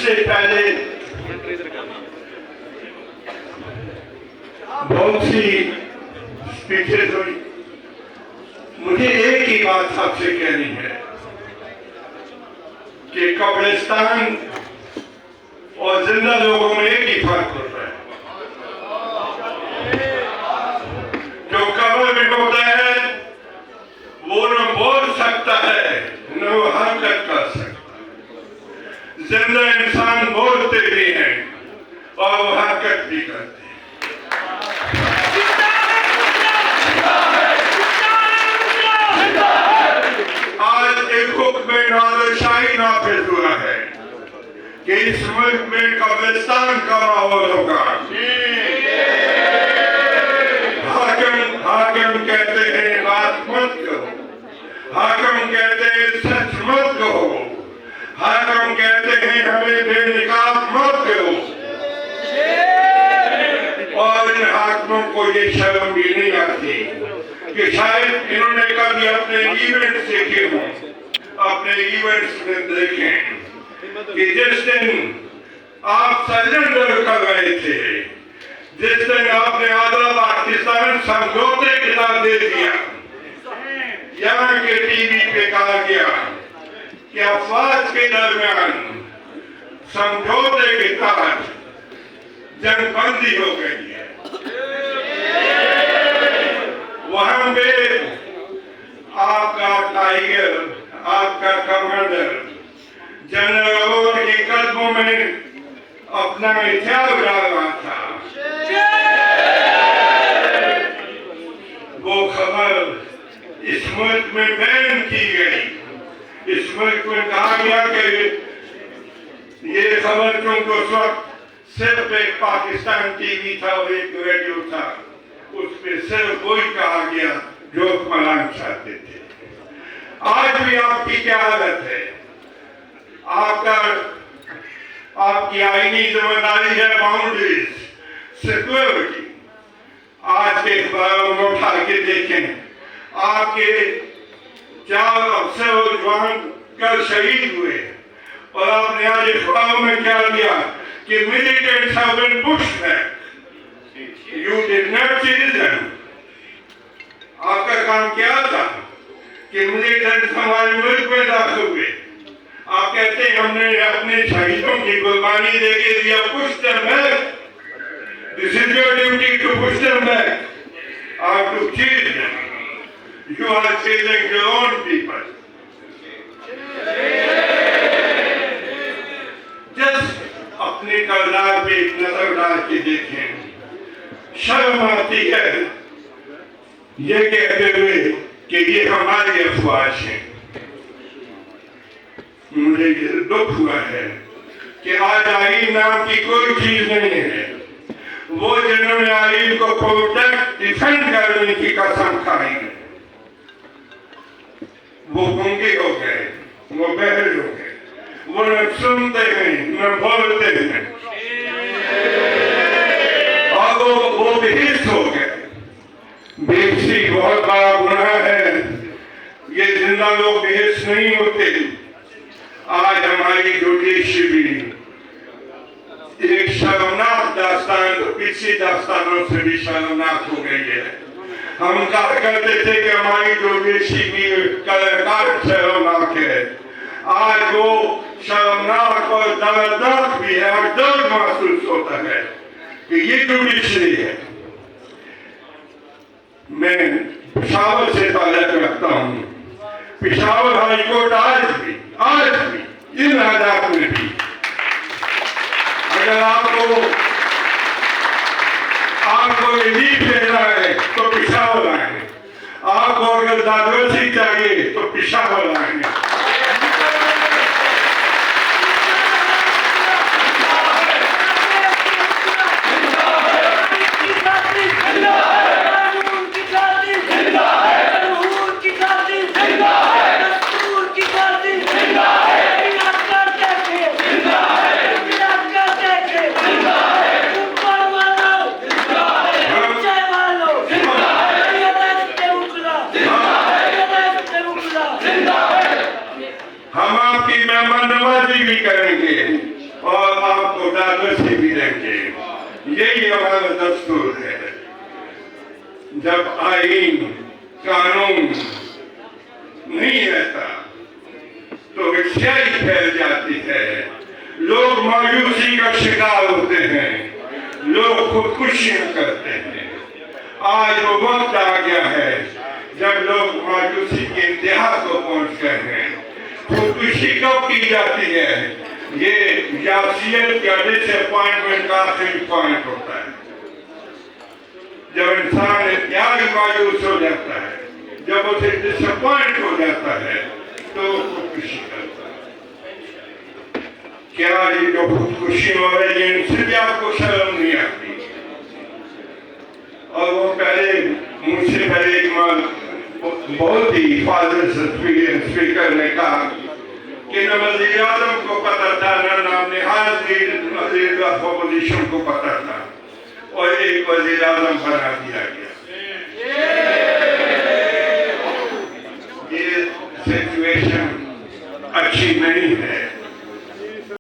इससे पहले बहुत सी स्पीचेस हुई। मुझे एक ही बात आपसे कहनी है कि कब्रिस्तान और जिंदा लोगों में एक ही फर्क होता है। जो कब्र में होता है वो न बोल सकता है न वो हरकत कर सकता है। जिंदा इंसान बोलते भी हैं और वो हरकत भी करते हैं। आज एक हुक्म नादिरशाही नाफिज हुआ है कि इस मुल्क में कब्रिस्तान का माहौल होगा। हाकिम कहते हैं बात मत करो, हाकिम कहते हैं सच मत कहो, हाकिम कहते हैं हमें बेनिकाब मत करो। और इन हाकिमों को ये शर्म भी नहीं आती कि शायद इन्होंने कभी अपने इवेंट्स देखे हों, अपने इवेंट्स में देखें कि जिस दिन आप सरेंडर कर रहे थे, जिस दिन आपने आधा पाकिस्तान समझौते के साथ दे दिया, यहाँ के टीवी पे कहा गया कि अफवाज के दरमियान समझौते के तहत जंगबंदी हो गई है। वहां पे आपका टाइगर, आपका कमांडर जनरल के कदमों में अपना त्याग डाल रहा था। वो खबर इस मुल्क में बैन की गई। इस मुल्क में कहा गया कि ये खबर, क्योंकि उस वक्त सिर्फ एक पाकिस्तान टीवी था और एक रेडियो था, उस पर सिर्फ वही कहा गया जो हुक्मरान चाहते थे। आज भी आपकी क्या हालत है? आपकी आईनी जिम्मेदारी है बाउंड्रीज, सिक्योरिटी। आज के अखबारों में उठा के देखें, आपके 4 अफसर जवान कल शहीद हुए और आपने आज अखबारों में क्या दिया कि militants have been pushed back. You did not change them. आपका काम क्या था कि मिलिटेंट्स हमारे मुल्क में दाखिल हुए। आप कहते हैं हमने अपने शहीदों की कुर्बानी देके दिया, push them back. This is your duty to push them back और to change them. You are changing your own people. Just अपने किरदार पे एक नजर डाल के देखें। शर्म आती है ये कहते हुए कि ये हमारी अफवाज है। मुझे दुख हुआ है कि आज आईन नाम की कोई चीज नहीं है। वो जिन्होंने आईन को प्रोटेक्ट, डिफेंड करने की कसम खाई, वो गूंगे हो गए, वो बहरे हो गए, वो न सुनते हैं न बोलते हैं और वो बेहिस हो गए। बेहिसी बहुत बड़ा गुनाह है। ये जिंदा लोग बेहिस नहीं होते। आज हमारी जुडिशरी एक शर्मनाक दास्तान, तो पिछली दास्तानों से भी शर्मनाक हो गई है। हम कहा करते थे कि हमारी जुडिशरी कलाकार शर्मनाक है। आज वो शर्मनाक और दर्दनाक भी है और दर्द महसूस होता है कि ये जुडिशरी है। मैं पेशावर से ताल्लुक रखता हूँ। पेशावर हाईकोर्ट आज भी इन हालात में भी अगर आपको रिलीफ लेना है तो पेशावर आएंगे, आपको अगर दादरसी चाहिए तो पेशावर आएंगे। हम आपकी मेहमान नवाजी भी करेंगे। और आपको दादर से भी देंगे। यही हमारा दस्तूर है। जब आईन कानून नहीं रहता तो स्याही फैल जाती है, लोग मायूसी का शिकार होते हैं, लोग खुदकुशियां करते हैं। आज वो वक्त आ गया है जब लोग मायूसी के इंतहा को पहुंच गए हैं। खुदकुशी कब की जाती है? ये यासियत या डिसअपॉइंटमेंट का आखिरी पॉइंट होता है। जब इंसान इंतहाई मायूस हो जाता है, जब उसे डिसअपॉइंट हो जाता है तो खुदकुशी करता है। क्या ये जो खुदकुशी हो रही है इनसे भी आपको शर्म नहीं आती? और वो पहले मुझसे पहले बहुत ही फादर स्पीकर ने कहा कि न वज़ीर आज़म को पता था, न नाम अपोजिशन को पता था, और एक वज़ीर आज़म बना दिया गया।